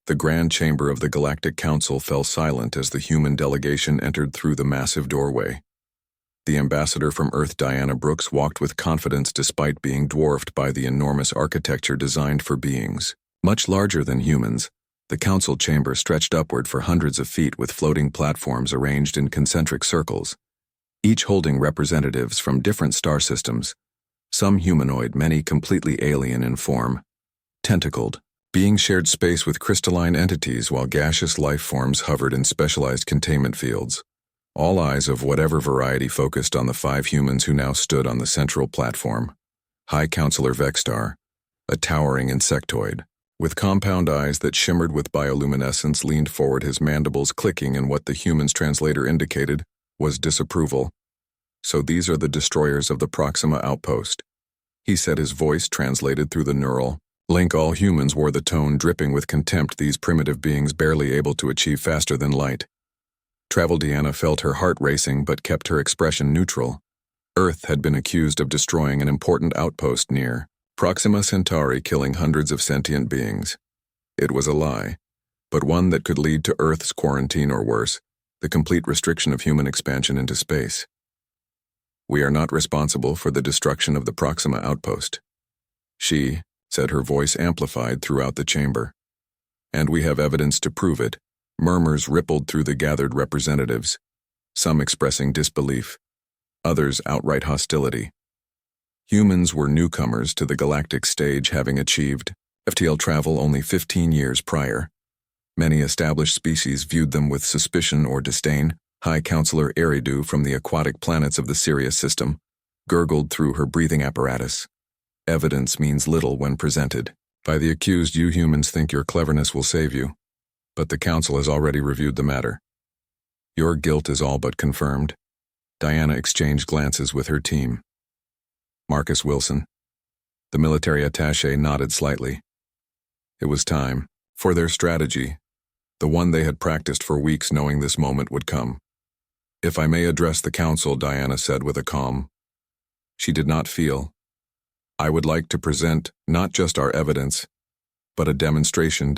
The grand chamber of the Galactic Council fell silent as the human delegation entered through the massive doorway. The ambassador from Earth, Diana Brooks, walked with confidence despite being dwarfed by the enormous architecture designed for beings much larger than humans. The council chamber stretched upward for hundreds of feet with floating platforms arranged in concentric circles, each holding representatives from different star systems, some humanoid, many completely alien in form. Tentacled beings shared space with crystalline entities while gaseous life forms hovered in specialized containment fields. All eyes of whatever variety focused on the 5 humans who now stood on the central platform. High Counselor Vextar, a towering insectoid, with compound eyes that shimmered with bioluminescence, leaned forward, his mandibles clicking, and what the human's translator indicated was disapproval. "So these are the destroyers of the Proxima outpost," he said, his voice translated through the neural link. All humans wore the tone dripping with contempt, these primitive beings barely able to achieve faster than light. Travel Diana felt her heart racing but kept her expression neutral. Earth had been accused of destroying an important outpost near Proxima Centauri, killing hundreds of sentient beings. It was a lie, but one that could lead to Earth's quarantine or worse, the complete restriction of human expansion into space. "We are not responsible for the destruction of the Proxima outpost," she said, her voice amplified throughout the chamber. "And we have evidence to prove it." Murmurs rippled through the gathered representatives, some expressing disbelief, others outright hostility. Humans were newcomers to the galactic stage, having achieved FTL travel only 15 years prior. Many established species viewed them with suspicion or disdain. High Counselor Eridu from the aquatic planets of the Sirius system gurgled through her breathing apparatus. "Evidence means little when presented by the accused. You humans think your cleverness will save you, but the Council has already reviewed the matter. Your guilt is all but confirmed." Diana exchanged glances with her team. Marcus Wilson, the military attaché, nodded slightly. It was time for their strategy, the one they had practiced for weeks, knowing this moment would come. "If I may address the Council," Diana said with a calm she did not feel, "I would like to present not just our evidence, but a demonstration.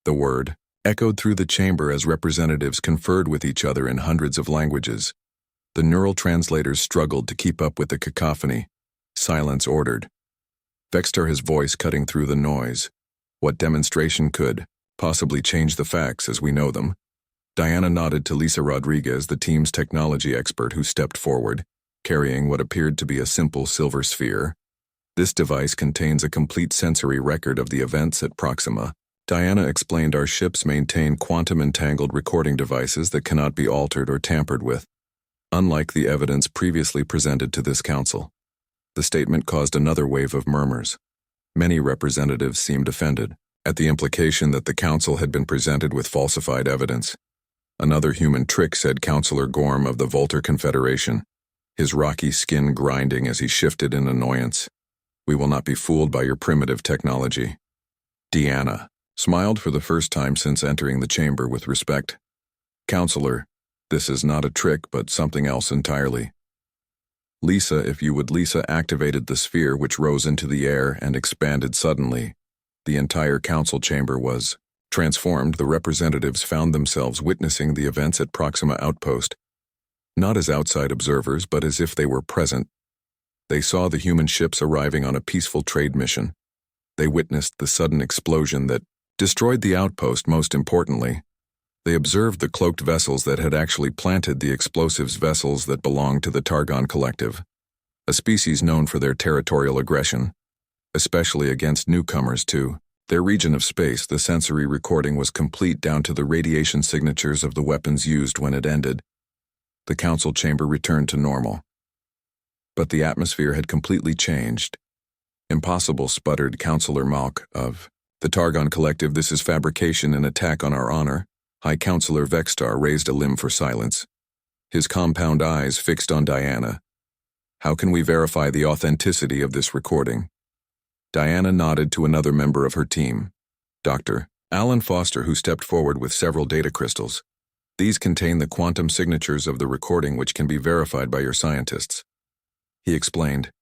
The word echoed through the chamber as representatives conferred with each other in hundreds of languages. The neural translators struggled to keep up with the cacophony. Silence ordered. Vextar, his voice cutting through the noise. "What demonstration could possibly change the facts as we know them?" Diana nodded to Lisa Rodriguez, the team's technology expert, who stepped forward, carrying what appeared to be a simple silver sphere. "This device contains a complete sensory record of the events at Proxima." Diana explained, "Our ships maintain quantum-entangled recording devices that cannot be altered or tampered with, unlike the evidence previously presented to this council." The statement caused another wave of murmurs. Many representatives seemed offended at the implication that the council had been presented with falsified evidence. "Another human trick," said Counselor Gorm of the Volter Confederation, his rocky skin grinding as he shifted in annoyance. "We will not be fooled by your primitive technology." Diana smiled for the first time since entering the chamber with respect. "Counselor, this is not a trick but something else entirely." "Lisa, if you would." Lisa activated the sphere, which rose into the air and expanded suddenly. The entire council chamber was transformed. The representatives found themselves witnessing the events at Proxima Outpost, not as outside observers but as if they were present. They saw the human ships arriving on a peaceful trade mission. They witnessed the sudden explosion that destroyed the outpost. Most importantly, they observed the cloaked vessels that had actually planted the explosives, vessels that belonged to the Targon Collective, a species known for their territorial aggression, especially against newcomers to their region of space. The sensory recording was complete down to the radiation signatures of the weapons used when it ended. The council chamber returned to normal. But the atmosphere had completely changed. "Impossible," sputtered Counselor Malk of the Targon Collective. "This is fabrication, an attack on our honor." High Counselor Vextar raised a limb for silence, his compound eyes fixed on Diana. "How can we verify the authenticity of this recording?" Diana nodded to another member of her team, Dr. Alan Foster, who stepped forward with several data crystals. "These contain the quantum signatures of the recording, which can be verified by your scientists," he explained.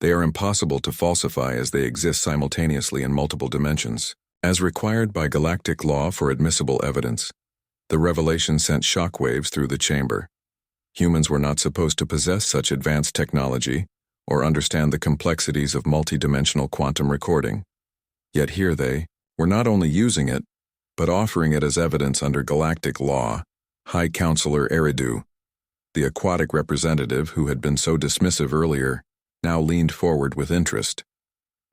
"They are impossible to falsify as they exist simultaneously in multiple dimensions." As required by galactic law for admissible evidence, the revelation sent shockwaves through the chamber. Humans were not supposed to possess such advanced technology or understand the complexities of multidimensional quantum recording. Yet here they were not only using it, but offering it as evidence under galactic law. High Counselor Eridu, the aquatic representative who had been so dismissive earlier, now leaned forward with interest.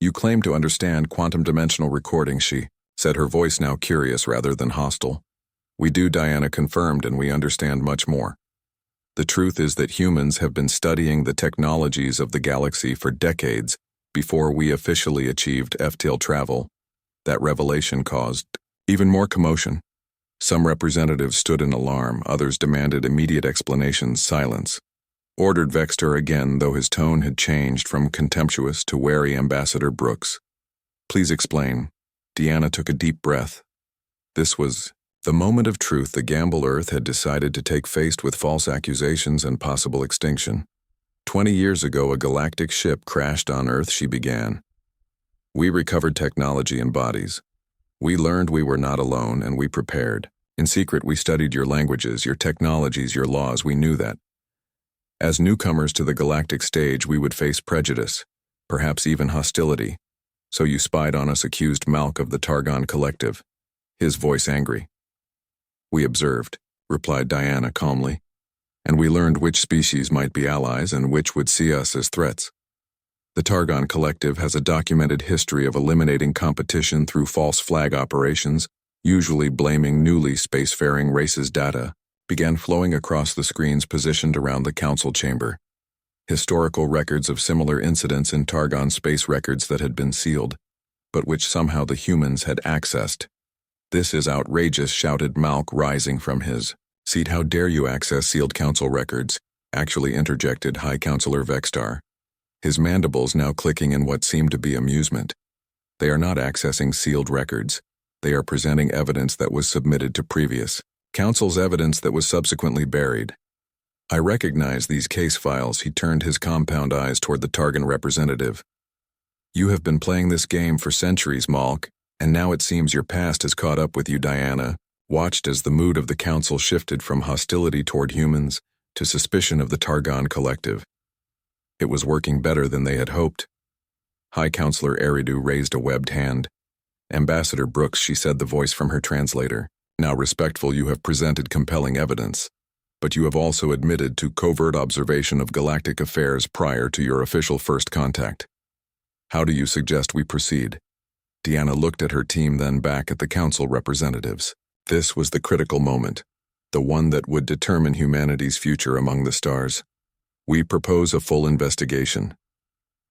"You claim to understand quantum dimensional recording," she said, her voice now curious rather than hostile. "We do," Diana confirmed, "and we understand much more. The truth is that humans have been studying the technologies of the galaxy for decades before we officially achieved FTL travel. That revelation caused even more commotion. Some representatives stood in alarm, others demanded immediate explanations. Silence," ordered Vexter again, though his tone had changed from contemptuous to wary. Ambassador Brooks, "Please explain." Deanna took a deep breath. This was the moment of truth. The gamble Earth had decided to take, faced with false accusations and possible extinction. 20 years ago, a galactic ship crashed on Earth, she began. "We recovered technology and bodies. We learned we were not alone, and we prepared. In secret, we studied your languages, your technologies, your laws. We knew that as newcomers to the galactic stage, we would face prejudice, perhaps even hostility. So you spied on us," accused Malk of the Targon Collective, his voice angry. "We observed," replied Diana calmly, "and we learned which species might be allies and which would see us as threats. The Targon Collective has a documented history of eliminating competition through false flag operations, usually blaming newly spacefaring races. Data began flowing across the screens positioned around the council chamber. Historical records of similar incidents in Targon space records that had been sealed, but which somehow the humans had accessed. "This is outrageous," shouted Malk, rising from his seat. "How dare you access sealed council records?" actually interjected High Counselor Vextar, his mandibles now clicking in what seemed to be amusement. "They are not accessing sealed records. They are presenting evidence that was submitted to previous council's evidence that was subsequently buried. I recognize these case files." He turned his compound eyes toward the Targon representative. "You have been playing this game for centuries, Malk, and now it seems your past has caught up with you." Diana watched as the mood of the council shifted from hostility toward humans to suspicion of the Targon Collective. It was working better than they had hoped. High Counselor Eridu raised a webbed hand. "Ambassador Brooks," she said, the voice from her translator, now respectful, "you have presented compelling evidence, but you have also admitted to covert observation of galactic affairs prior to your official first contact. How do you suggest we proceed?" Deanna looked at her team, then back at the council representatives. This was the critical moment, the one that would determine humanity's future among the stars. "We propose a full investigation,"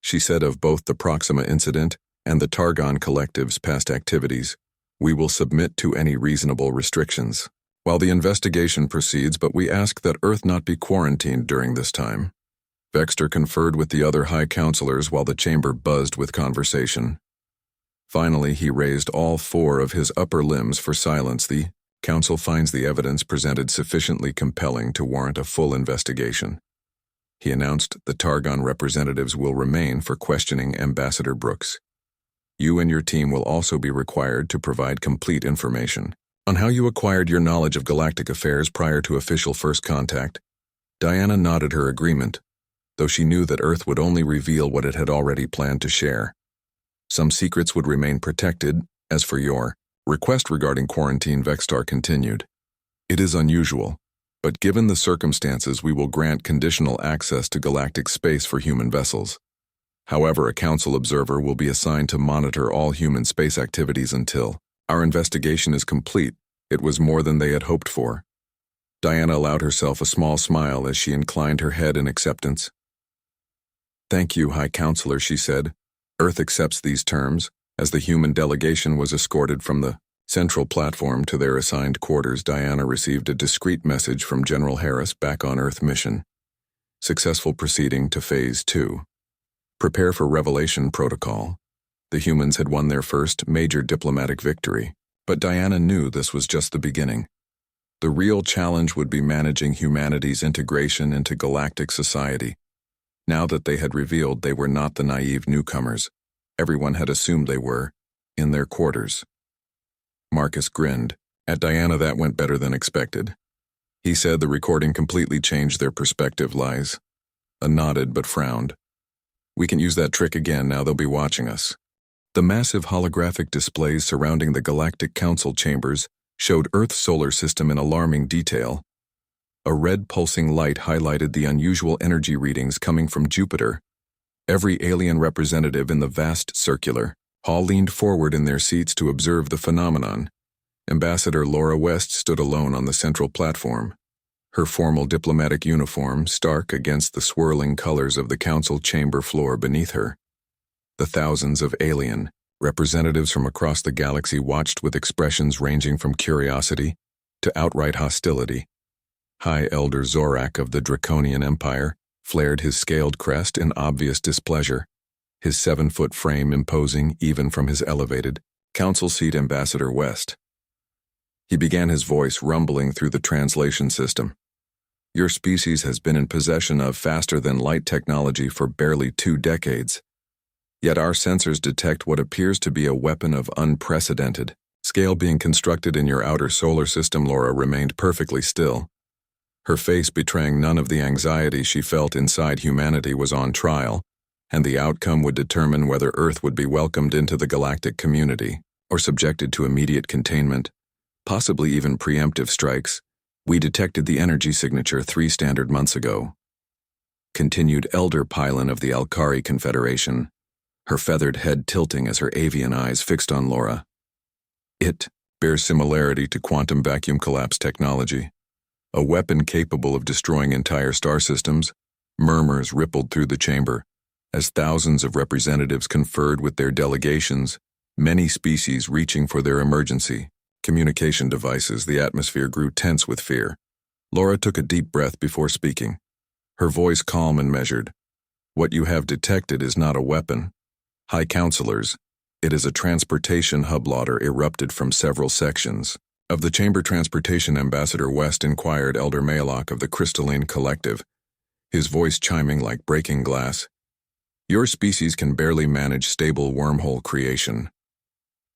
she said, "of both the Proxima incident and the Targon Collective's past activities. We will submit to any reasonable restrictions while the investigation proceeds, but we ask that Earth not be quarantined during this time." Vexter conferred with the other high counselors while the chamber buzzed with conversation. Finally, he raised all four of his upper limbs for silence. "The council finds the evidence presented sufficiently compelling to warrant a full investigation," he announced. "The Targon representatives will remain for questioning. Ambassador Brooks, you and your team will also be required to provide complete information on how you acquired your knowledge of galactic affairs prior to official first contact." Diana nodded her agreement, though she knew that Earth would only reveal what it had already planned to share. Some secrets would remain protected. As for your request regarding quarantine, Vextar continued, "It is unusual, but given the circumstances, we will grant conditional access to galactic space for human vessels. However, a council observer will be assigned to monitor all human space activities until our investigation is complete." It was more than they had hoped for. Diana allowed herself a small smile as she inclined her head in acceptance. "Thank you, High Counselor," she said. "Earth accepts these terms." As the human delegation was escorted from the central platform to their assigned quarters, Diana received a discreet message from General Harris back on Earth mission. Successful proceeding to Phase 2. Prepare for Revelation Protocol. The humans had won their first major diplomatic victory, but Diana knew this was just the beginning. The real challenge would be managing humanity's integration into galactic society. Now that they had revealed they were not the naive newcomers everyone had assumed they were, in their quarters, Marcus grinned. At Diana, that went better than expected. He said the recording completely changed their perspective, Lies. A nodded but frowned. We can use that trick again now they'll be watching us. The massive holographic displays surrounding the Galactic Council chambers showed Earth's solar system in alarming detail. A red pulsing light highlighted the unusual energy readings coming from Jupiter. Every alien representative in the vast circular hall leaned forward in their seats to observe the phenomenon. Ambassador Laura West stood alone on the central platform. Her formal diplomatic uniform stark against the swirling colors of the council chamber floor beneath her. The thousands of alien representatives from across the galaxy watched with expressions ranging from curiosity to outright hostility. High Elder Zorak of the Draconian Empire flared his scaled crest in obvious displeasure, his 7-foot frame imposing even from his elevated council seat. Ambassador West. He began, his voice rumbling through the translation system. Your species has been in possession of faster-than-light technology for barely 2 decades. Yet our sensors detect what appears to be a weapon of unprecedented scale being constructed in your outer solar system. Laura remained perfectly still. Her face betraying none of the anxiety she felt inside. Humanity was on trial, and the outcome would determine whether Earth would be welcomed into the galactic community or subjected to immediate containment, possibly even preemptive strikes. We detected the energy signature 3 standard months ago, continued Elder Pylon of the Alkari Confederation, her feathered head tilting as her avian eyes fixed on Laura. It bears similarity to quantum vacuum collapse technology, a weapon capable of destroying entire star systems. Murmurs rippled through the chamber as thousands of representatives conferred with their delegations, many species reaching for their emergency communication devices. The atmosphere grew tense with fear. Laura took a deep breath before speaking, her voice calm and measured. What you have detected is not a weapon, High Counselors. It is a transportation hub. Laughter erupted from several sections of the chamber. Transportation. Ambassador West inquired Elder Maylock of the Crystalline Collective, his voice chiming like breaking glass. Your species can barely manage stable wormhole creation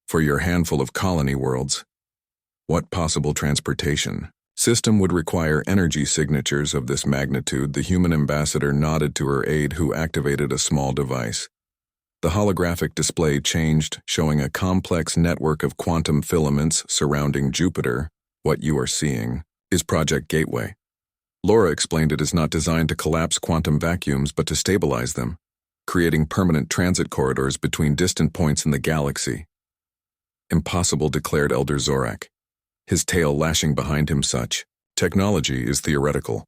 for your handful of colony worlds. What possible transportation system would require energy signatures of this magnitude? The human ambassador nodded to her aide, who activated a small device. The holographic display changed, showing a complex network of quantum filaments surrounding Jupiter. What you are seeing is Project Gateway. Laura explained it is not designed to collapse quantum vacuums but to stabilize them, creating permanent transit corridors between distant points in the galaxy. Impossible, declared Elder Zorak, his tail lashing behind him. Such technology is theoretical.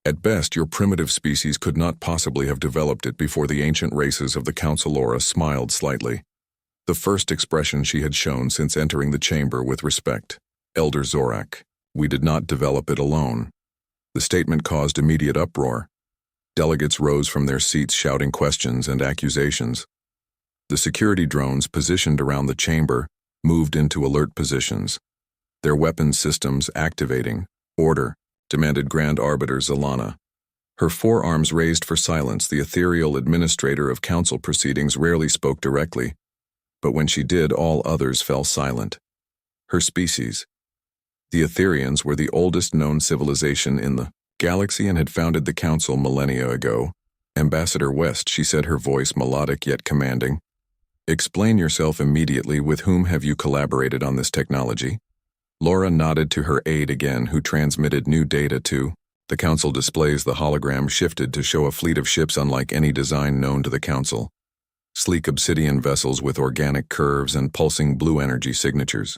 At best, your primitive species could not possibly have developed it before the ancient races of the Council. Laura smiled slightly, the first expression she had shown since entering the chamber with respect. Elder Zorak, we did not develop it alone. The statement caused immediate uproar. Delegates rose from their seats shouting questions and accusations. The security drones positioned around the chamber moved into alert positions, their weapons systems activating. Order, demanded Grand Arbiter Zalana, her forearms raised for silence. The ethereal administrator of council proceedings rarely spoke directly, but when she did, all others fell silent. Her species, the Etherians, were the oldest known civilization in the galaxy and had founded the council millennia ago. Ambassador West, she said, her voice melodic yet commanding. Explain yourself immediately. With whom have you collaborated on this technology? Laura nodded to her aide again, who transmitted new data to the council displays. The hologram shifted to show a fleet of ships unlike any design known to the council. Sleek obsidian vessels with organic curves and pulsing blue energy signatures.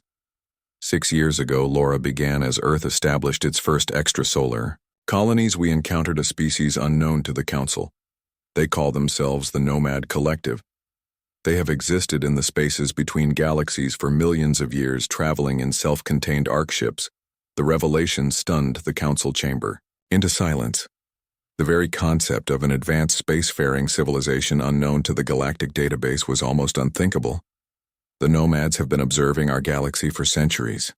6 years ago, Laura began, as Earth established its first extrasolar colonies. We encountered a species unknown to the council. They call themselves the Nomad Collective. They have existed in the spaces between galaxies for millions of years, traveling in self-contained arc ships. The revelation stunned the council chamber into silence. The very concept of an advanced spacefaring civilization unknown to the galactic database was almost unthinkable. The nomads have been observing our galaxy for centuries.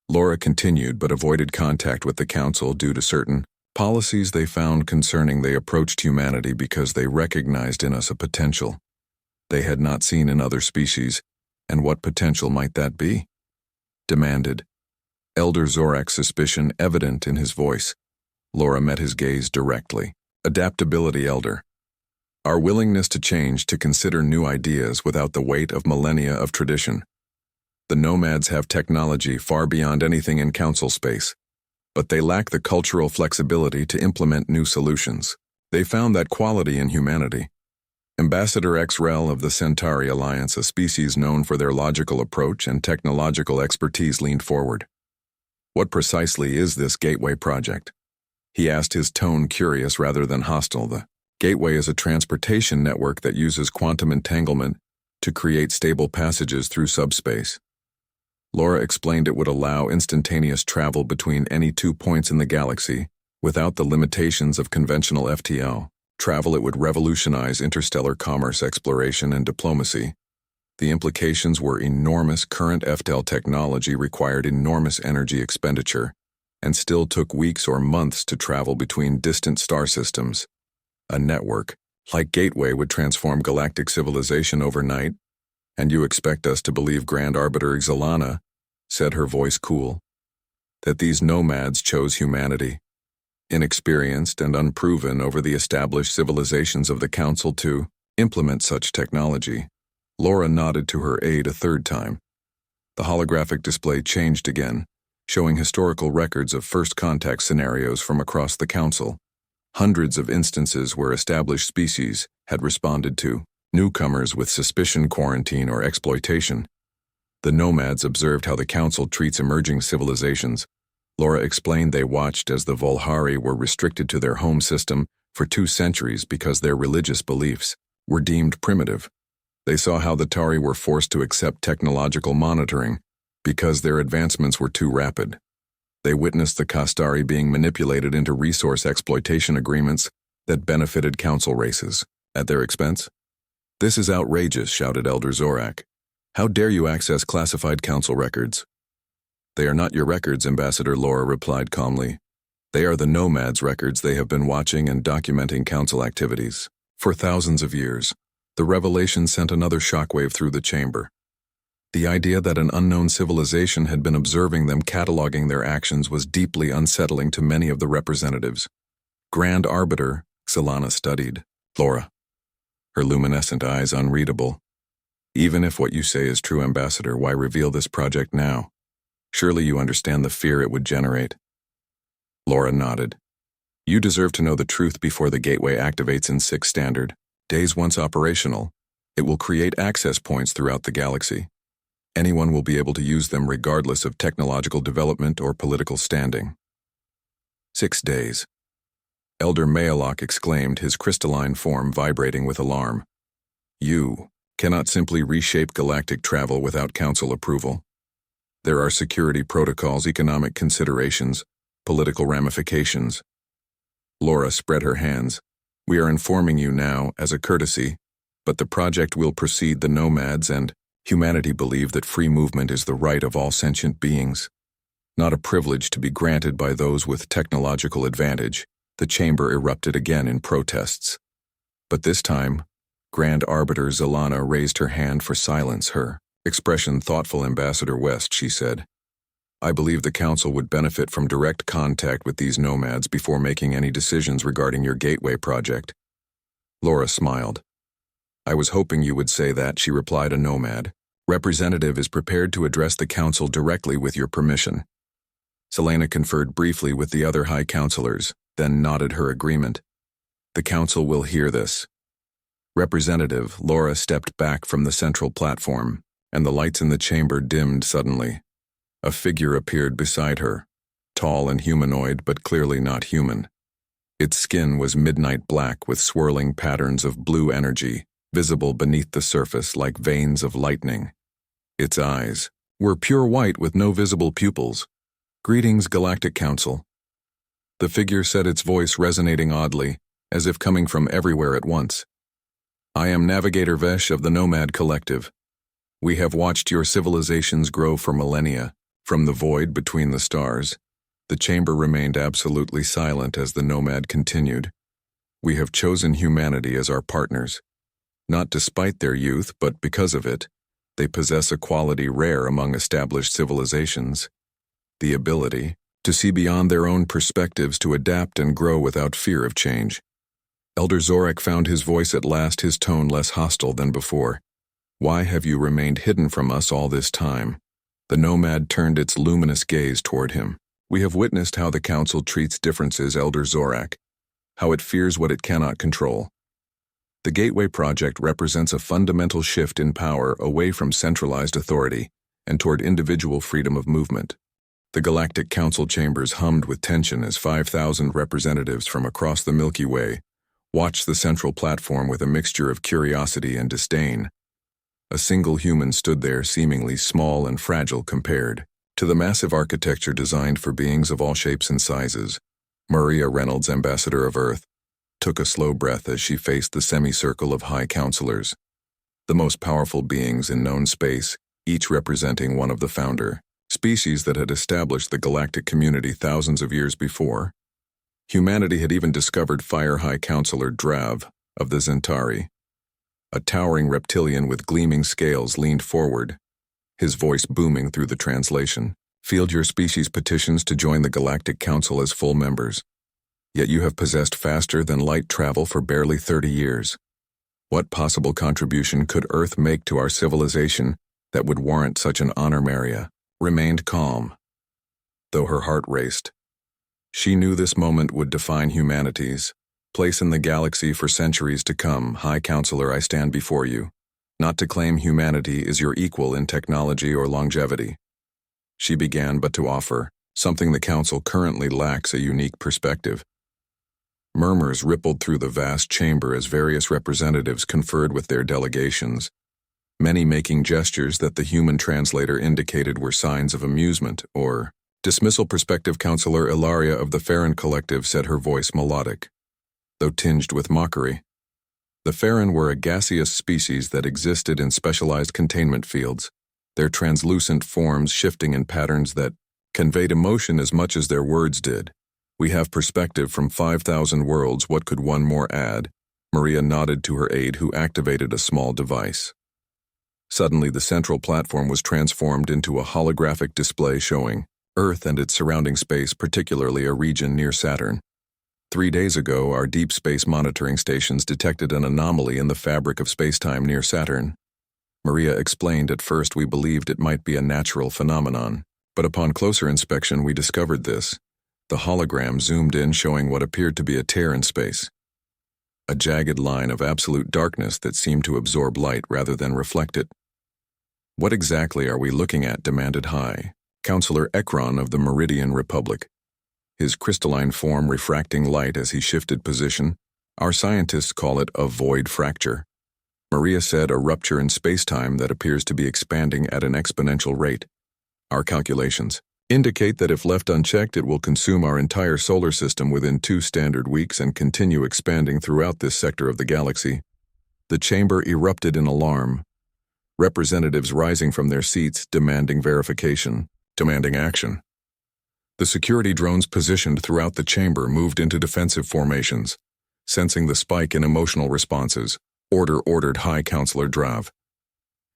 Laura continued, but avoided contact with the council due to certain policies they found concerning. They approached humanity because they recognized in us a potential they had not seen in other species. And what potential might that be? demanded. Elder Zorak's suspicion evident in his voice. Laura met his gaze directly. Adaptability, Elder. Our willingness to change, to consider new ideas without the weight of millennia of tradition. The nomads have technology far beyond anything in council space, but they lack the cultural flexibility to implement new solutions. They found that quality in humanity. Ambassador XREL of the Centauri Alliance, a species known for their logical approach and technological expertise, leaned forward. What precisely is this Gateway project? He asked, his tone curious rather than hostile. The Gateway is a transportation network that uses quantum entanglement to create stable passages through subspace. Laura explained it would allow instantaneous travel between any 2 points in the galaxy without the limitations of conventional FTL travel. It would revolutionize interstellar commerce, exploration, and diplomacy. The implications were enormous. Current FTL technology required enormous energy expenditure and still took weeks or months to travel between distant star systems. A network like Gateway would transform galactic civilization overnight. And you expect us to believe, Grand Arbiter Xalana, said, her voice cool, that these nomads chose humanity, inexperienced and unproven over the established civilizations of the Council, to implement such technology? Laura nodded to her aide a third time. The holographic display changed again, showing historical records of first contact scenarios from across the Council. Hundreds of instances where established species had responded to newcomers with suspicion, quarantine, or exploitation. The nomads observed how the Council treats emerging civilizations. Laura explained they watched as the Volhari were restricted to their home system for 2 centuries because their religious beliefs were deemed primitive. They saw how the Tari were forced to accept technological monitoring because their advancements were too rapid. They witnessed the Kastari being manipulated into resource exploitation agreements that benefited Council races at their expense. This is outrageous, shouted Elder Zorak. How dare you access classified Council records? They are not your records, Ambassador, Laura replied calmly. They are the nomads' records. They have been watching and documenting Council activities for thousands of years. The revelation sent another shockwave through the chamber. The idea that an unknown civilization had been observing them, cataloging their actions, was deeply unsettling to many of the representatives. Grand Arbiter, Xalana studied Laura, her luminescent eyes unreadable. Even if what you say is true, Ambassador, why reveal this project now? Surely you understand the fear it would generate. Laura nodded. You deserve to know the truth before the Gateway activates in 6 standard days. Once operational, it will create access points throughout the galaxy. Anyone will be able to use them regardless of technological development or political standing. 6 days. Elder Mayalok exclaimed, his crystalline form vibrating with alarm. You cannot simply reshape galactic travel without Council approval. There are security protocols, economic considerations, political ramifications. Laura spread her hands. We are informing you now as a courtesy, but the project will proceed. The nomads and humanity believe that free movement is the right of all sentient beings, not a privilege to be granted by those with technological advantage. The chamber erupted again in protests. But this time, Grand Arbiter Xalana raised her hand for silence. Her expression thoughtful. Ambassador West, she said, I believe the Council would benefit from direct contact with these nomads before making any decisions regarding your Gateway project. Laura smiled. I was hoping you would say that, she replied. A nomad representative is prepared to address the Council directly with your permission. Selena conferred briefly with the other High Councilors, then nodded her agreement. The Council will hear this. Representative, Laura stepped back from the central platform, and the lights in the chamber dimmed suddenly. A figure appeared beside her, tall and humanoid but clearly not human. Its skin was midnight black with swirling patterns of blue energy, visible beneath the surface like veins of lightning. Its eyes were pure white with no visible pupils. Greetings, Galactic Council. The figure said, its voice resonating oddly, as if coming from everywhere at once. I am Navigator Vesh of the Nomad Collective. We have watched your civilizations grow for millennia. From the void between the stars, the chamber remained absolutely silent as the nomad continued. We have chosen humanity as our partners. Not despite their youth, but because of it. They possess a quality rare among established civilizations: the ability to see beyond their own perspectives, to adapt and grow without fear of change. Elder Zorak found his voice at last, his tone less hostile than before. "Why have you remained hidden from us all this time?" The nomad turned its luminous gaze toward him. "We have witnessed how the Council treats differences, Elder Zorak, how it fears what it cannot control. The Gateway Project represents a fundamental shift in power away from centralized authority and toward individual freedom of movement." The Galactic Council chambers hummed with tension as 5,000 representatives from across the Milky Way watched the central platform with a mixture of curiosity and disdain. A single human stood there, seemingly small and fragile compared to the massive architecture designed for beings of all shapes and sizes. Maria Reynolds, Ambassador of Earth, took a slow breath as she faced the semicircle of High Counselors, the most powerful beings in known space, each representing one of the founder species that had established the galactic community thousands of years before. Humanity had even discovered Fire High Counselor Drav of the Zentari. A towering reptilian with gleaming scales leaned forward, his voice booming through the translation. "Field your species petitions to join the Galactic Council as full members. Yet you have possessed faster than light travel for barely 30 years. What possible contribution could Earth make to our civilization that would warrant such an honor?" Maria remained calm, though her heart raced. She knew this moment would define humanity's place in the galaxy for centuries to come. "High Counselor, I stand before you, not to claim humanity is your equal in technology or longevity," she began, "but to offer something the Council currently lacks: a unique perspective." Murmurs rippled through the vast chamber as various representatives conferred with their delegations, many making gestures that the human translator indicated were signs of amusement or dismissal. Prospective Counselor Ilaria of the Farron Collective said, her voice melodic, though tinged with mockery. The Farron were a gaseous species that existed in specialized containment fields, their translucent forms shifting in patterns that conveyed emotion as much as their words did. "We have perspective from 5,000 worlds. What could one more add?" Maria nodded to her aide, who activated a small device. Suddenly, the central platform was transformed into a holographic display showing Earth and its surrounding space, particularly a region near Saturn. 3 days ago, our deep space monitoring stations detected an anomaly in the fabric of spacetime near Saturn. Maria explained, "At first we believed it might be a natural phenomenon, but upon closer inspection we discovered this." The hologram zoomed in, showing what appeared to be a tear in space, a jagged line of absolute darkness that seemed to absorb light rather than reflect it. "What exactly are we looking at?" demanded High Counselor Ekron of the Meridian Republic, his crystalline form refracting light as he shifted position. "Our scientists call it a void fracture." Maria said, "A rupture in spacetime that appears to be expanding at an exponential rate. Our calculations indicate that if left unchecked, it will consume our entire solar system within 2 standard weeks and continue expanding throughout this sector of the galaxy." The chamber erupted in alarm, representatives rising from their seats, demanding verification, demanding action. The security drones positioned throughout the chamber moved into defensive formations, sensing the spike in emotional responses. Ordered High Counselor Drav,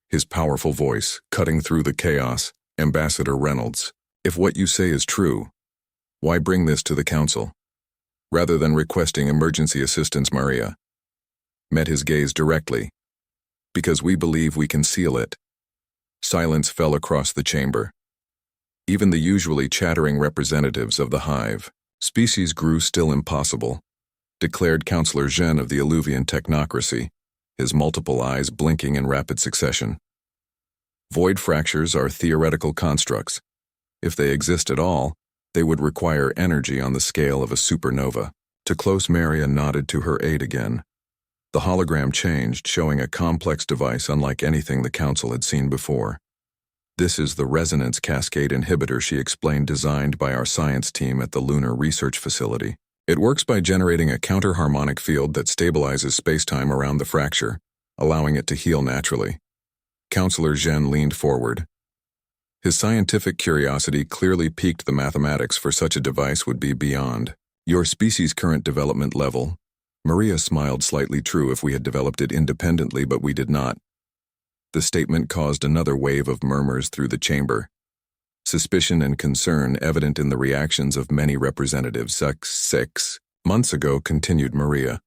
his powerful voice cutting through the chaos. "Ambassador Reynolds, if what you say is true, why bring this to the Council? Rather than requesting emergency assistance," Maria met his gaze directly. "Because we believe we can seal it." Silence fell across the chamber. Even the usually chattering representatives of the hive species grew still. "Impossible," declared Counselor Zhen of the Illuvian technocracy, his multiple eyes blinking in rapid succession. "Void fractures are theoretical constructs. If they exist at all, they would require energy on the scale of a supernova." To close, Maria nodded to her aide again. The hologram changed, showing a complex device unlike anything the Council had seen before. "This is the resonance cascade inhibitor," she explained, "designed by our science team at the Lunar Research Facility. It works by generating a counter-harmonic field that stabilizes spacetime around the fracture, allowing it to heal naturally." Counselor Zhen leaned forward. His scientific curiosity clearly piqued. "The mathematics for such a device would be beyond your species' current development level." Maria smiled slightly. "True, if we had developed it independently, but we did not." The statement caused another wave of murmurs through the chamber. Suspicion and concern evident in the reactions of many representatives. 6 months ago, continued Maria,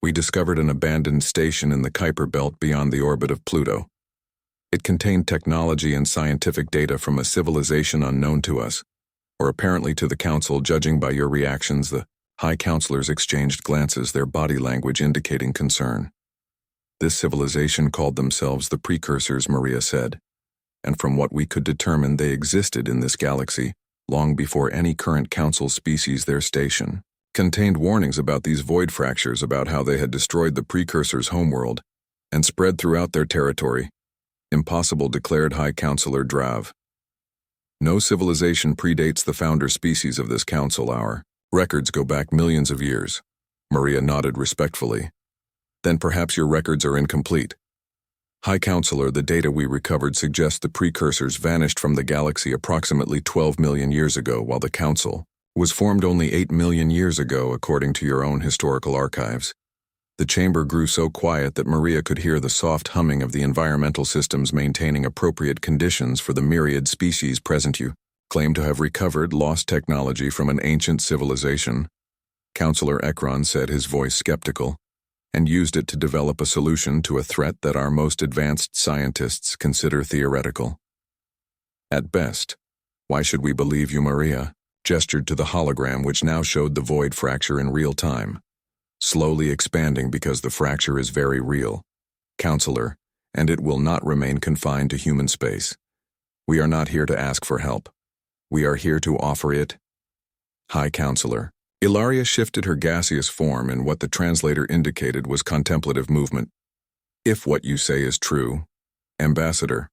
we discovered an abandoned station in the Kuiper Belt beyond the orbit of Pluto. It contained technology and scientific data from a civilization unknown to us, or apparently to the Council. Judging by your reactions, the High Counselors exchanged glances, their body language indicating concern. This civilization called themselves the Precursors, Maria said, and from what we could determine, they existed in this galaxy long before any current Council species. Their station contained warnings about these void fractures, about how they had destroyed the Precursors' homeworld and spread throughout their territory. Impossible, declared High Counselor Drav. No civilization predates the founder species of this council. Our records go back millions of years. Maria nodded respectfully. Then perhaps your records are incomplete. High Counselor, the data we recovered suggests the Precursors vanished from the galaxy approximately 12 million years ago, while the Council was formed only 8 million years ago, according to your own historical archives. The chamber grew so quiet that Maria could hear the soft humming of the environmental systems maintaining appropriate conditions for the myriad species present. You claim to have recovered lost technology from an ancient civilization, Counselor Ekron said, his voice skeptical, and used it to develop a solution to a threat that our most advanced scientists consider theoretical. At best. Why should we believe you? Maria gestured to the hologram, which now showed the void fracture in real time, slowly expanding because the fracture is very real, Counselor, and it will not remain confined to human space. We are not here to ask for help. We are here to offer it. High Counselor. Ilaria shifted her gaseous form in what the translator indicated was contemplative movement. If what you say is true, Ambassador,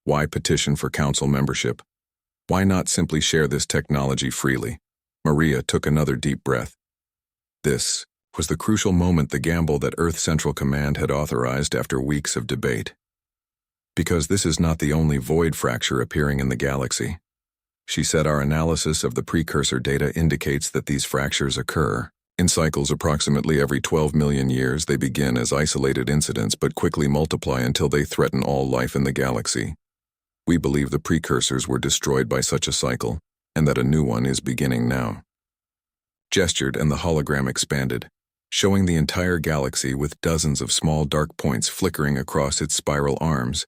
why petition for council membership? Why not simply share this technology freely? Maria took another deep breath. This was the crucial moment, the gamble that Earth Central Command had authorized after weeks of debate. Because this is not the only void fracture appearing in the galaxy. She said, our analysis of the precursor data indicates that these fractures occur in cycles approximately every 12 million years. They begin as isolated incidents but quickly multiply until they threaten all life in the galaxy. We believe the precursors were destroyed by such a cycle, and that a new one is beginning now. Gestured, and the hologram expanded, showing the entire galaxy with dozens of small dark points flickering across its spiral arms.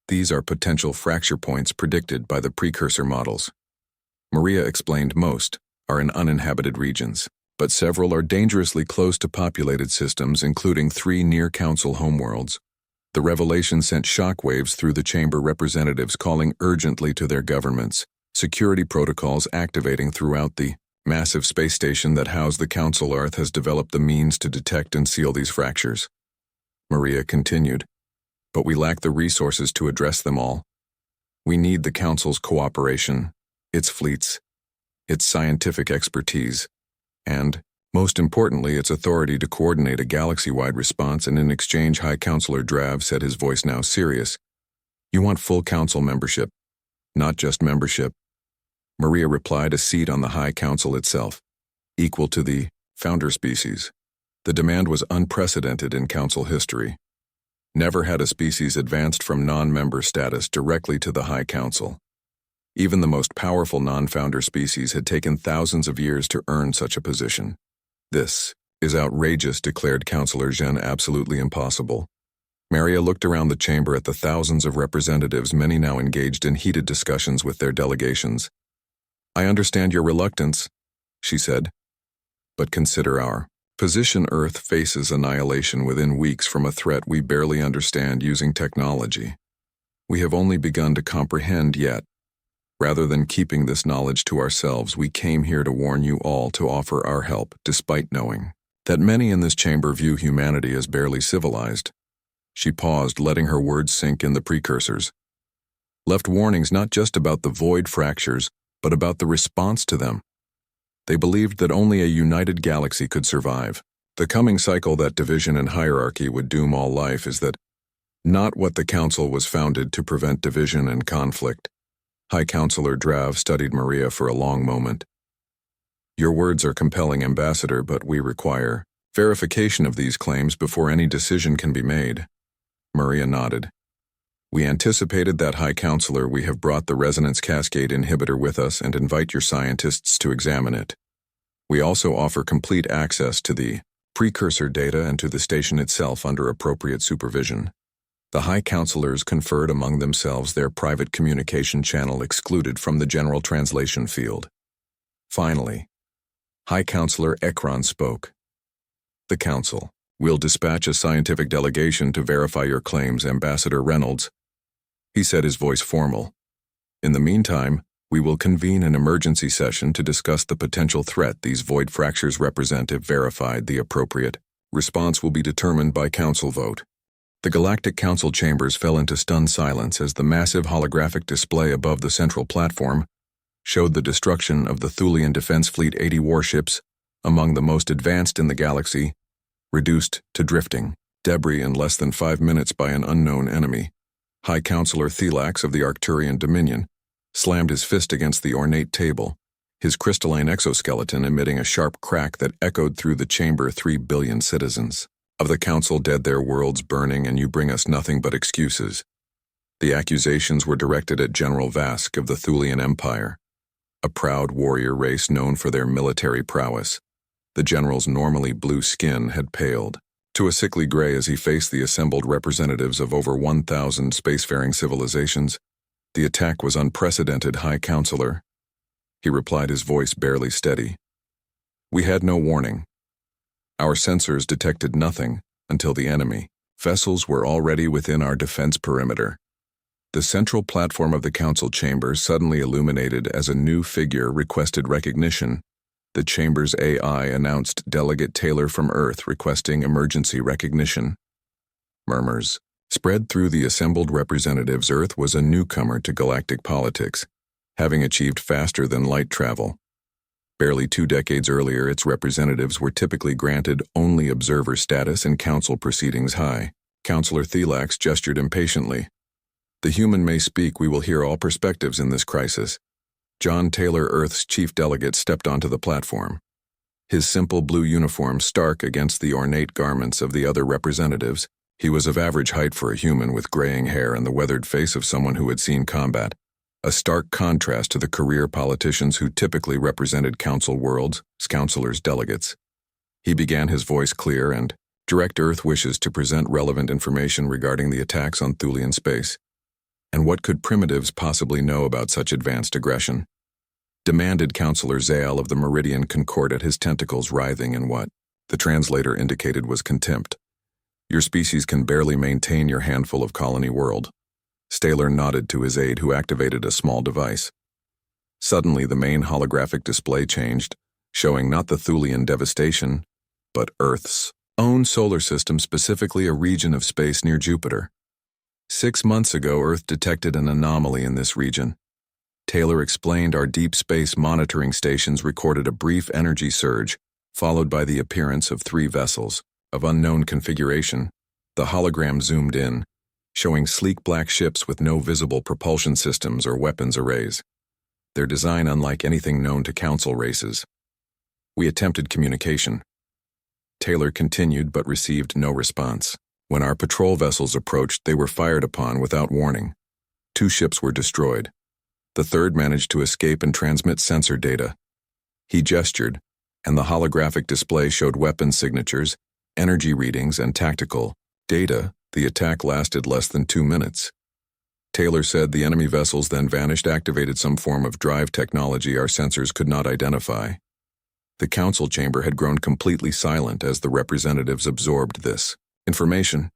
These are potential fracture points predicted by the precursor models. Maria explained most are in uninhabited regions, but several are dangerously close to populated systems, including 3 near-council homeworlds. The revelation sent shockwaves through the chamber, representatives calling urgently to their governments, security protocols activating throughout the massive space station that housed the Council. Earth has developed the means to detect and seal these fractures. Maria continued. But we lack the resources to address them all. We need the Council's cooperation, its fleets, its scientific expertise, and, most importantly, its authority to coordinate a galaxy-wide response. And in exchange, High Counselor Drav said, his voice now serious, you want full Council membership, not just membership. Maria replied, a seat on the High Council itself, equal to the founder species. The demand was unprecedented in Council history. Never had a species advanced from non-member status directly to the High Council. Even the most powerful non-founder species had taken thousands of years to earn such a position. This is outrageous, declared Counselor Zhen, absolutely impossible. Maria looked around the chamber at the thousands of representatives, many now engaged in heated discussions with their delegations. I understand your reluctance, she said, but consider our position. Earth faces annihilation within weeks from a threat we barely understand using technology we have only begun to comprehend yet. Rather than keeping this knowledge to ourselves, we came here to warn you all, to offer our help, despite knowing that many in this chamber view humanity as barely civilized. She paused, letting her words sink in. The precursors left warnings not just about the void fractures, but about the response to them. They believed that only a united galaxy could survive. The coming cycle, that division and hierarchy would doom all life, is that not what the Council was founded to prevent division and conflict. High Counselor Drav studied Maria for a long moment. Your words are compelling, Ambassador, but we require verification of these claims before any decision can be made. Maria nodded. We anticipated that, High Counselor. We have brought the resonance cascade inhibitor with us and invite your scientists to examine it. We also offer complete access to the precursor data and to the station itself under appropriate supervision. The High Counselors conferred among themselves, their private communication channel excluded from the general translation field. Finally, High Counselor Ekron spoke. The Council will dispatch a scientific delegation to verify your claims, Ambassador Reynolds. He said, his voice formal. In the meantime, we will convene an emergency session to discuss the potential threat these void fractures represent. If verified, the appropriate response will be determined by council vote. The Galactic Council chambers fell into stunned silence as the massive holographic display above the central platform showed the destruction of the Thulian Defense Fleet 80 warships, among the most advanced in the galaxy, reduced to drifting debris in less than 5 minutes by an unknown enemy. High Counselor Thelax of the Arcturian Dominion slammed his fist against the ornate table, his crystalline exoskeleton emitting a sharp crack that echoed through the chamber. 3 billion citizens of the Council dead, their worlds burning, and you bring us nothing but excuses. The accusations were directed at General Vask of the Thulian Empire, a proud warrior race known for their military prowess. The general's normally blue skin had paled to a sickly gray as he faced the assembled representatives of over 1,000 spacefaring civilizations. The attack was unprecedented, High Counselor. He replied, his voice barely steady. We had no warning. Our sensors detected nothing until the enemy vessels were already within our defense perimeter. The central platform of the council chamber suddenly illuminated as a new figure requested recognition. The chamber's AI announced Delegate Taylor from Earth requesting emergency recognition. Murmurs spread through the assembled representatives. Earth was a newcomer to galactic politics, having achieved faster than light travel. Barely 2 decades earlier, its representatives were typically granted only observer status in council proceedings. High Counselor Thelax gestured impatiently. The human may speak. We will hear all perspectives in this crisis. John Taylor, Earth's chief delegate, stepped onto the platform. His simple blue uniform stark against the ornate garments of the other representatives. He was of average height for a human, with graying hair and the weathered face of someone who had seen combat, a stark contrast to the career politicians who typically represented council worlds, counselors, delegates. He began, his voice clear and direct. Earth wishes to present relevant information regarding the attacks on Thulian space. And what could primitives possibly know about such advanced aggression? Demanded Counselor Zael of the Meridian Concordat, his tentacles writhing in what the translator indicated was contempt. Your species can barely maintain your handful of colony world. Staler nodded to his aide, who activated a small device. Suddenly, the main holographic display changed, showing not the Thulian devastation, but Earth's own solar system, specifically a region of space near Jupiter. 6 months ago, Earth detected an anomaly in this region. Taylor explained, our deep space monitoring stations recorded a brief energy surge, followed by the appearance of 3 vessels of unknown configuration. The hologram zoomed in, showing sleek black ships with no visible propulsion systems or weapons arrays. Their design unlike anything known to council races. We attempted communication. Taylor continued, but received no response. When our patrol vessels approached, they were fired upon without warning. 2 ships were destroyed. The third managed to escape and transmit sensor data. He gestured, and the holographic display showed weapon signatures, energy readings, and tactical data. The attack lasted less than 2 minutes. Taylor said the enemy vessels then vanished, activated some form of drive technology our sensors could not identify. The council chamber had grown completely silent as the representatives absorbed this information.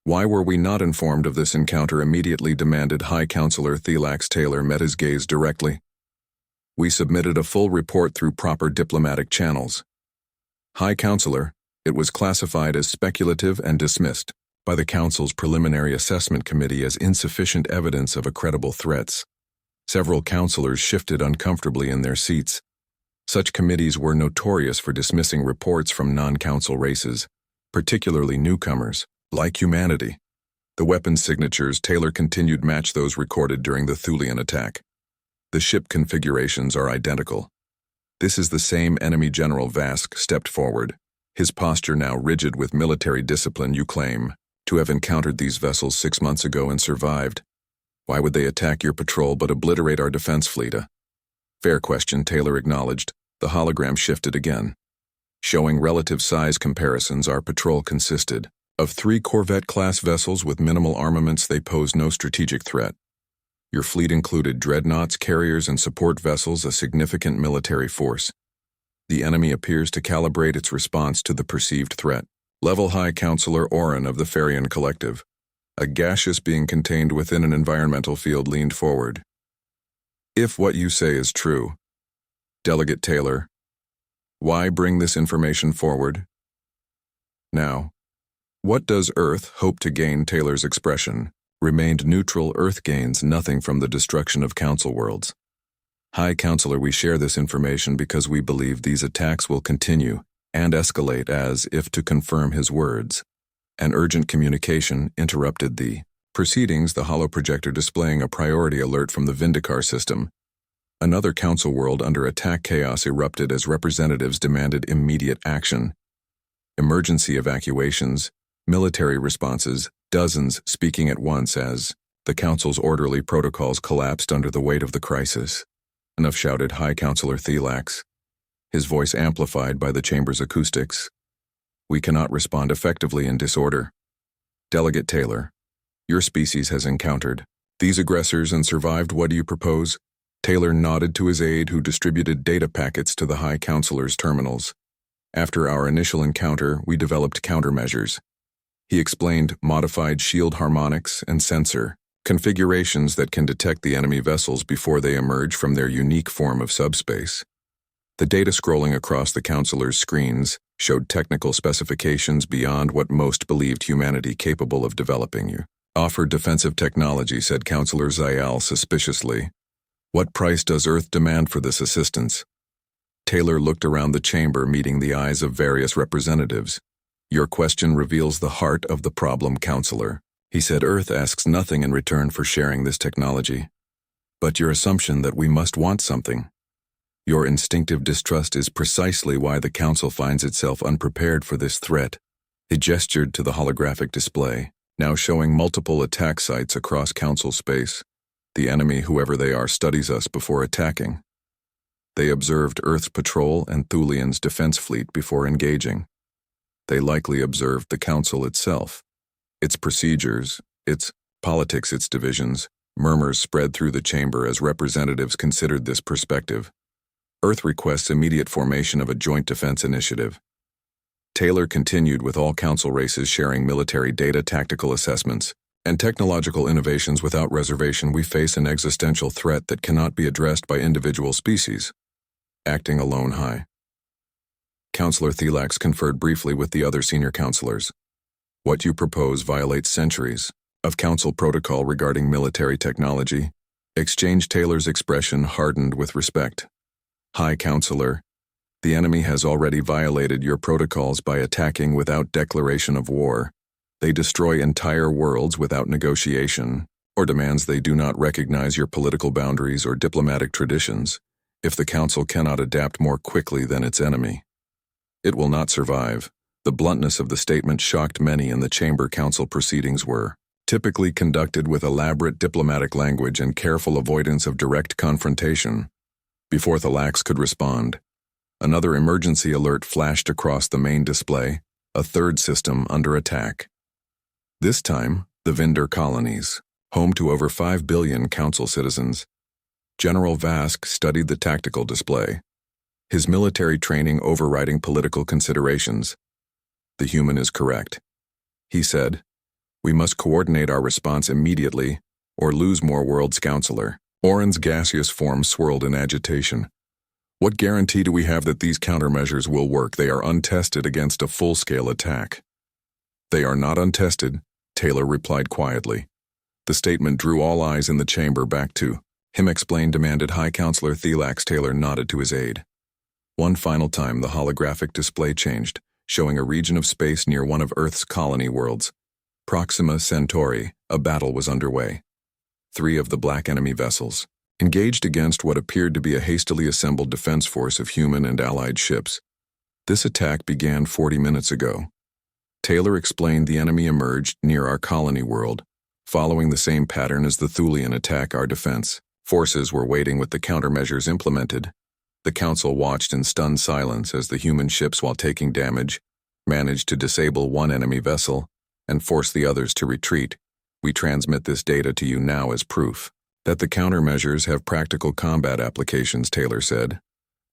Why were we not informed of this encounter? Immediately demanded High Counselor Thelax. Taylor met his gaze directly. We submitted a full report through proper diplomatic channels. High Counselor, it was classified as speculative and dismissed by the Council's Preliminary Assessment Committee as insufficient evidence of credible threats. Several counselors shifted uncomfortably in their seats. Such committees were notorious for dismissing reports from non-council races, particularly newcomers, like humanity. The weapon signatures Taylor continued match those recorded during the Thulian attack. The ship configurations are identical. This is the same enemy. General Vask stepped forward, his posture now rigid with military discipline. You claim To have encountered these vessels 6 months ago and survived, why would they attack your patrol but obliterate our defense fleet? Fair question, Taylor acknowledged. The hologram shifted again. Showing relative size comparisons, our patrol consisted of 3 Corvette-class vessels with minimal armaments. They posed no strategic threat. Your fleet included dreadnoughts, carriers, and support vessels, a significant military force. The enemy appears to calibrate its response to the perceived threat. Level High Counselor Oren of the Farian Collective, a gaseous being contained within an environmental field, leaned forward. If what you say is true, Delegate Taylor, why bring this information forward? Now, what does Earth hope to gain? Taylor's expression remained neutral. Earth gains nothing from the destruction of Council worlds. High Counselor, we share this information because we believe these attacks will continue and escalate. As if to confirm his words, an urgent communication interrupted the proceedings, the holoprojector displaying a priority alert from the Vindicar system. Another Council world under attack. Chaos erupted as representatives demanded immediate action. Emergency evacuations, military responses, dozens speaking at once as the Council's orderly protocols collapsed under the weight of the crisis. Enough, shouted High Counselor Thelax, his voice amplified by the chamber's acoustics. We cannot respond effectively in disorder. Delegate Taylor, your species has encountered these aggressors and survived. What do you propose? Taylor nodded to his aide, who distributed data packets to the High Counselor's terminals. After our initial encounter, we developed countermeasures. He explained modified shield harmonics and sensor configurations that can detect the enemy vessels before they emerge from their unique form of subspace. The data scrolling across the Counselor's screens showed technical specifications beyond what most believed humanity capable of developing. You offered defensive technology, said Counselor Zayal suspiciously. What price does Earth demand for this assistance? Taylor looked around the chamber, meeting the eyes of various representatives. Your question reveals the heart of the problem, Counselor. He said. Earth asks nothing in return for sharing this technology. But your assumption that we must want something. Your instinctive distrust is precisely why the Council finds itself unprepared for this threat. He gestured to the holographic display, now showing multiple attack sites across Council space. The enemy, whoever they are, studies us before attacking. They observed Earth's patrol and Thulian's defense fleet before engaging. They likely observed the Council itself, its procedures, its politics, its divisions. Murmurs spread through the chamber as representatives considered this perspective. Earth requests immediate formation of a joint defense initiative. Taylor continued, with all Council races sharing military data, tactical assessments, and technological innovations without reservation. We face an existential threat that cannot be addressed by individual species. Acting alone. High Counselor Thelax conferred briefly with the other senior counselors. What you propose violates centuries of Council protocol regarding military technology. Exchange. Taylor's expression hardened with respect. High Counselor, the enemy has already violated your protocols by attacking without declaration of war. They destroy entire worlds without negotiation, or demands. They do not recognize your political boundaries or diplomatic traditions. If the Council cannot adapt more quickly than its enemy, it will not survive. The bluntness of the statement shocked many in the chamber. Council proceedings were typically conducted with elaborate diplomatic language and careful avoidance of direct confrontation. Before Thelax could respond, another emergency alert flashed across the main display, a third system under attack. This time, the Vinder colonies, home to over 5 billion Council citizens. General Vask studied the tactical display, his military training overriding political considerations. The human is correct, he said. We must coordinate our response immediately, or lose more worlds. Counselor Oren's gaseous form swirled in agitation. What guarantee do we have that these countermeasures will work? They are untested against a full-scale attack. They are not untested, Taylor replied quietly. The statement drew all eyes in the chamber back to him. Explain, demanded High Counselor Thelax. Taylor nodded to his aide. One final time, the holographic display changed, showing a region of space near one of Earth's colony worlds. Proxima Centauri. A battle was underway. 3 of the black enemy vessels engaged against what appeared to be a hastily assembled defense force of human and allied ships. This attack began 40 minutes ago. Taylor explained the enemy emerged near our colony world, following the same pattern as the Thulian attack. Our defense forces were waiting with the countermeasures implemented. The Council watched in stunned silence as the human ships, while taking damage, managed to disable one enemy vessel and force the others to retreat. We transmit this data to you now as proof that the countermeasures have practical combat applications, Taylor said,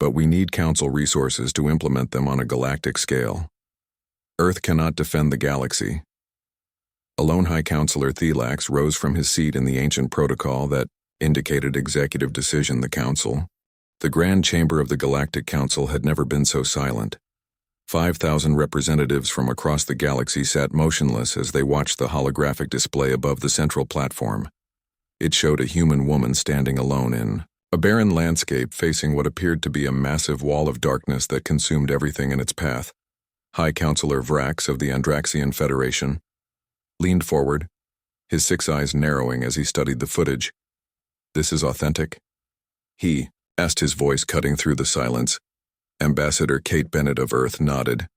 but we need Council resources to implement them on a galactic scale. Earth cannot defend the galaxy. Alone High Counselor Thelax rose from his seat in the ancient protocol that indicated executive decision. The Council, the Grand Chamber of the Galactic Council, had never been so silent. 5,000 representatives from across the galaxy sat motionless as they watched the holographic display above the central platform. It showed a human woman standing alone in a barren landscape, facing what appeared to be a massive wall of darkness that consumed everything in its path. High Counselor Vrax of the Andraxian Federation leaned forward, his 6 eyes narrowing as he studied the footage. "This is authentic?" he asked, his voice cutting through the silence. Ambassador Kate Bennett of Earth nodded,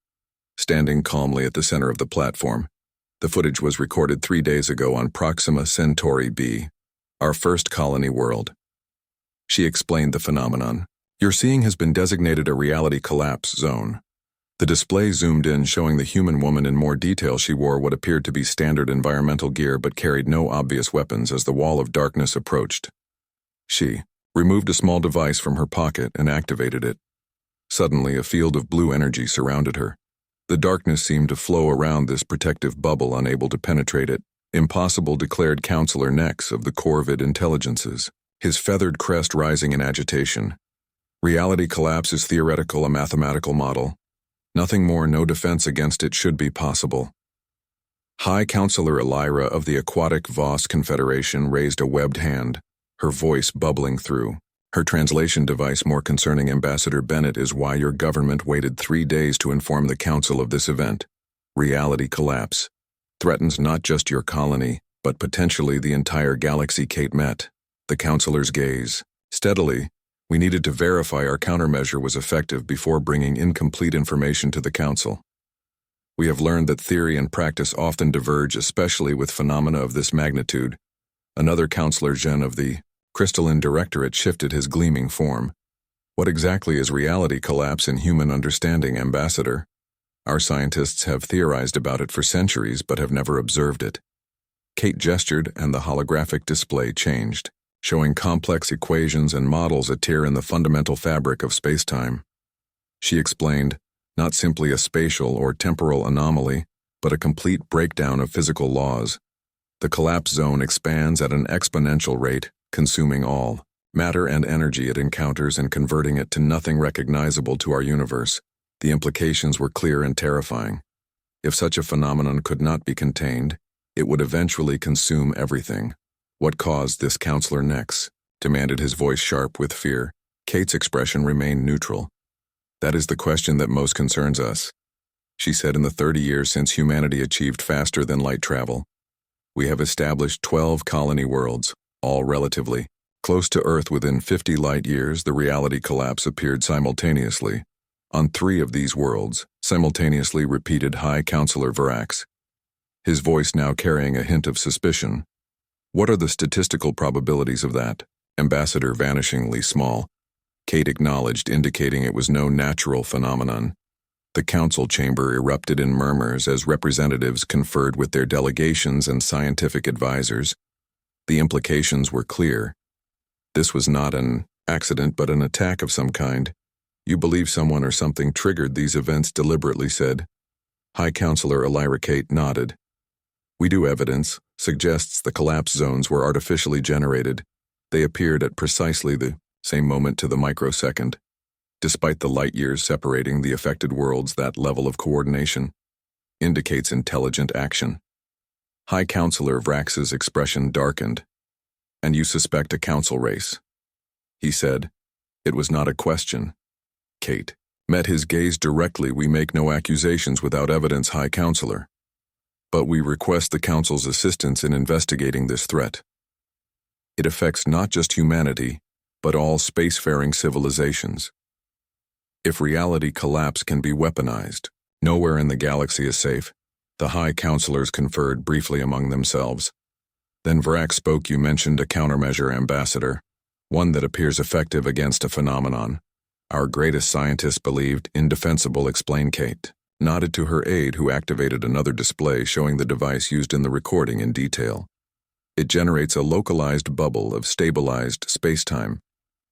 standing calmly at the center of the platform. "The footage was recorded 3 days ago on Proxima Centauri b, our first colony world." She explained the phenomenon. "You're seeing has been designated a reality collapse zone." The display zoomed in, showing the human woman in more detail. She wore what appeared to be standard environmental gear but carried no obvious weapons as the wall of darkness approached. She removed a small device from her pocket and activated it. Suddenly, a field of blue energy surrounded her. The darkness seemed to flow around this protective bubble, unable to penetrate it. "Impossible," declared Counselor Nex of the Corvid Intelligences, his feathered crest rising in agitation. "Reality collapse is theoretical, a mathematical model. Nothing more, no defense against it should be possible." High Counselor Elira of the Aquatic Voss Confederation raised a webbed hand, her voice bubbling through her translation device. "More concerning, Ambassador Bennett, is why your government waited 3 days to inform the Council of this event. Reality collapse threatens not just your colony, but potentially the entire galaxy." Kate met the Counselor's gaze steadily. "We needed to verify our countermeasure was effective before bringing incomplete information to the Council. We have learned that theory and practice often diverge, especially with phenomena of this magnitude." Another Counselor, Jean of the Crystalline Directorate, shifted his gleaming form. "What exactly is reality collapse in human understanding, Ambassador? Our scientists have theorized about it for centuries but have never observed it." Kate gestured and the holographic display changed, showing complex equations and models a tear in the fundamental fabric of spacetime. She explained, "Not simply a spatial or temporal anomaly, but a complete breakdown of physical laws. The collapse zone expands at an exponential rate, consuming all matter and energy it encounters and converting it to nothing recognizable to our universe." The implications were clear and terrifying. If such a phenomenon could not be contained, it would eventually consume everything. "What caused this, Counselor Nex?" demanded, his voice sharp with fear. Kate's expression remained neutral. "That is the question that most concerns us," she said. "In the 30 years since humanity achieved faster than light travel, we have established 12 colony worlds, all relatively close to Earth. Within 50 light years, the reality collapse appeared simultaneously on 3 of these worlds," simultaneously repeated High Counselor Varax, his voice now carrying a hint of suspicion. "What are the statistical probabilities of that?" "Ambassador, vanishingly small," Kate acknowledged, indicating it was no natural phenomenon. The Council chamber erupted in murmurs as representatives conferred with their delegations and scientific advisors. The implications were clear. This was not an accident but an attack of some kind. "You believe someone or something triggered these events deliberately," said High Counselor Elira. Kate nodded. "We do. Evidence suggests the collapse zones were artificially generated. They appeared at precisely the same moment to the microsecond. Despite the light years separating the affected worlds, that level of coordination indicates intelligent action." High Counselor Vrax's expression darkened. "And you suspect a council race?" he said. It was not a question. Kate met his gaze directly. "We make no accusations without evidence, High Counselor. But we request the Council's assistance in investigating this threat. It affects not just humanity, but all spacefaring civilizations. If reality collapse can be weaponized, nowhere in the galaxy is safe. The High Counselors conferred briefly among themselves. Then Vrak spoke. You mentioned a countermeasure, Ambassador, one that appears effective against a phenomenon. Our greatest scientist believed indefensible, explained Kate, nodded to her aide who activated another display showing the device used in the recording in detail. It generates a localized bubble of stabilized spacetime,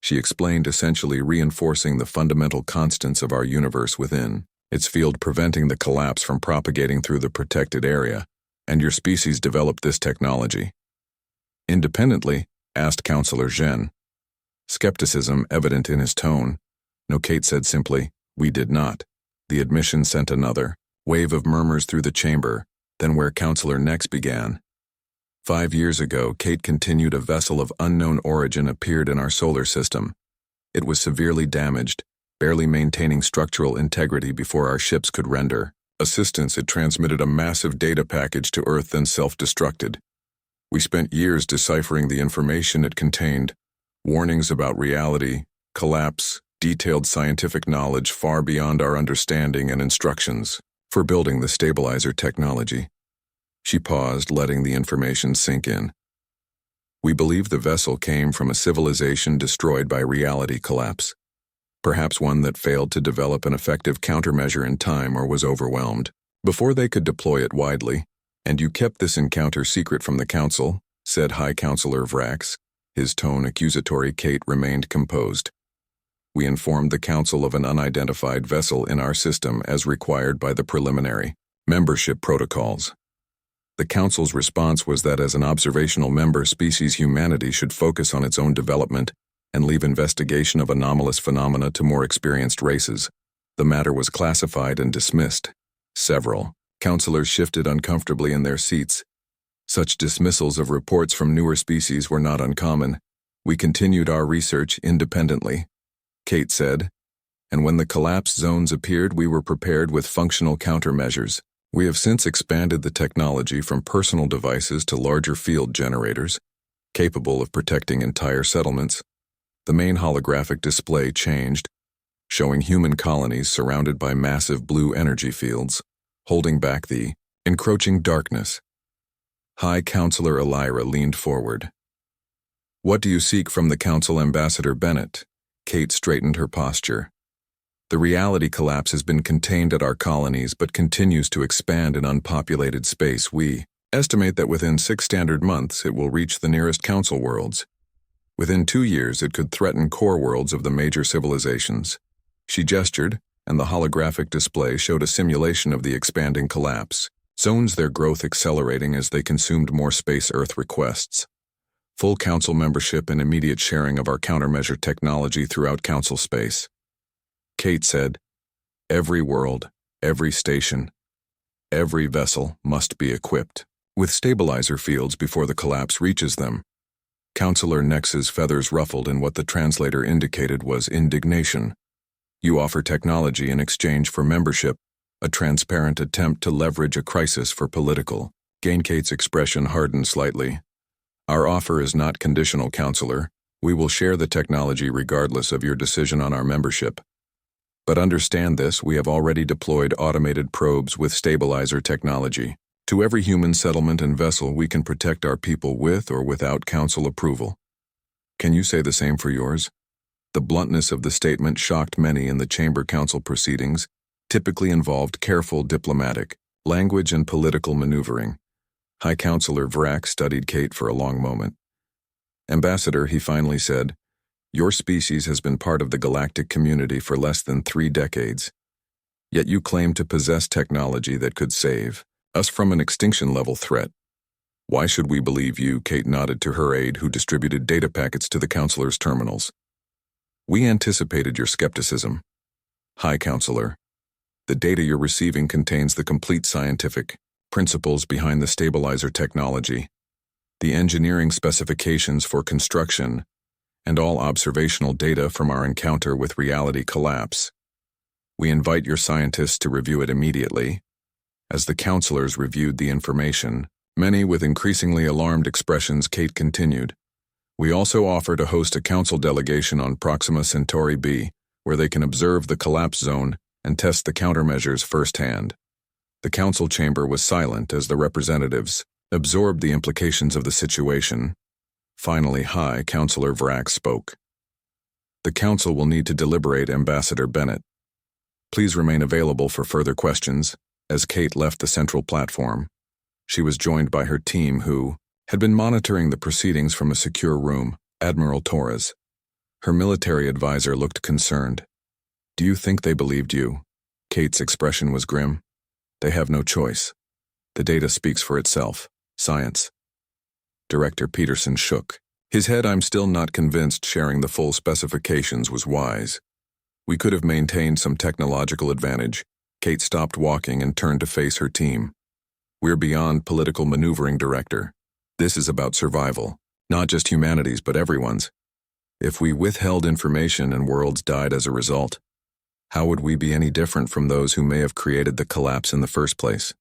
she explained, essentially reinforcing the fundamental constants of our universe within, its field preventing the collapse from propagating through the protected area, and your species developed this technology. Independently? Asked Counselor Zhen. Skepticism evident in his tone. No, Kate said simply, we did not. The admission sent another wave of murmurs through the chamber, then where Counselor next began. 5 years ago, Kate continued, a vessel of unknown origin appeared in our solar system. It was severely damaged, barely maintaining structural integrity before our ships could render assistance. It transmitted a massive data package to Earth, then self-destructed. We spent years deciphering the information it contained, warnings about reality, collapse, detailed scientific knowledge far beyond our understanding, and instructions for building the stabilizer technology. She paused, letting the information sink in. We believe the vessel came from a civilization destroyed by reality collapse, perhaps one that failed to develop an effective countermeasure in time or was overwhelmed before they could deploy it widely. And you kept this encounter secret from the Council, said High Counselor Vrax, his tone accusatory. Kate remained composed. We informed the Council of an unidentified vessel in our system as required by the preliminary membership protocols. The Council's response was that as an observational member species, humanity should focus on its own development and leave investigation of anomalous phenomena to more experienced races. The matter was classified and dismissed. Several counselors shifted uncomfortably in their seats. Such dismissals of reports from newer species were not uncommon. We continued our research independently, Kate said, and when the collapse zones appeared, we were prepared with functional countermeasures. We have since expanded the technology from personal devices to larger field generators, capable of protecting entire settlements. The main holographic display changed, showing human colonies surrounded by massive blue energy fields, holding back the encroaching darkness. High Counselor Elira leaned forward. What do you seek from the Council, Ambassador Bennett? Kate straightened her posture. The reality collapse has been contained at our colonies but continues to expand in unpopulated space. We estimate that within 6 standard months it will reach the nearest Council worlds. Within 2 years it could threaten core worlds of the major civilizations. She gestured, and the holographic display showed a simulation of the expanding collapse, zones, their growth accelerating as they consumed more space Earth requests. Full Council membership and immediate sharing of our countermeasure technology throughout Council space. Kate said, every world, every station, every vessel must be equipped with stabilizer fields before the collapse reaches them. Counselor Nex's feathers ruffled, and what the translator indicated was indignation. You offer technology in exchange for membership, a transparent attempt to leverage a crisis for political gain. Kate's expression hardened slightly. Our offer is not conditional, Counselor. We will share the technology regardless of your decision on our membership. But understand this, we have already deployed automated probes with stabilizer technology. To every human settlement and vessel we can protect our people with or without Council approval. Can you say the same for yours? The bluntness of the statement shocked many in the Chamber. Council proceedings typically involved careful diplomatic language and political maneuvering. High Counselor Vrak studied Kate for a long moment. Ambassador, he finally said, your species has been part of the galactic community for less than 3 decades. Yet you claim to possess technology that could save us from an extinction-level threat. Why should we believe you? Kate nodded to her aide who distributed data packets to the Counselor's terminals. We anticipated your skepticism. High Counselor, the data you're receiving contains the complete scientific principles behind the stabilizer technology, the engineering specifications for construction, and all observational data from our encounter with reality collapse. We invite your scientists to review it immediately. As the counselors reviewed the information, many with increasingly alarmed expressions, Kate continued, we also offer to host a council delegation on Proxima Centauri B, where they can observe the collapse zone and test the countermeasures firsthand. The council chamber was silent as the representatives absorbed the implications of the situation. Finally, High Counselor Vrax spoke. The council will need to deliberate, Ambassador Bennett. Please remain available for further questions. As Kate left the central platform, she was joined by her team who had been monitoring the proceedings from a secure room, Admiral Torres. Her military advisor looked concerned. Do you think they believed you? Kate's expression was grim. They have no choice. The data speaks for itself. Science. Director Peterson shook his head. I'm still not convinced sharing the full specifications was wise. We could have maintained some technological advantage. Kate stopped walking and turned to face her team. We're beyond political maneuvering, Director. This is about survival, not just humanity's but everyone's. If we withheld information and worlds died as a result, how would we be any different from those who may have created the collapse in the first place?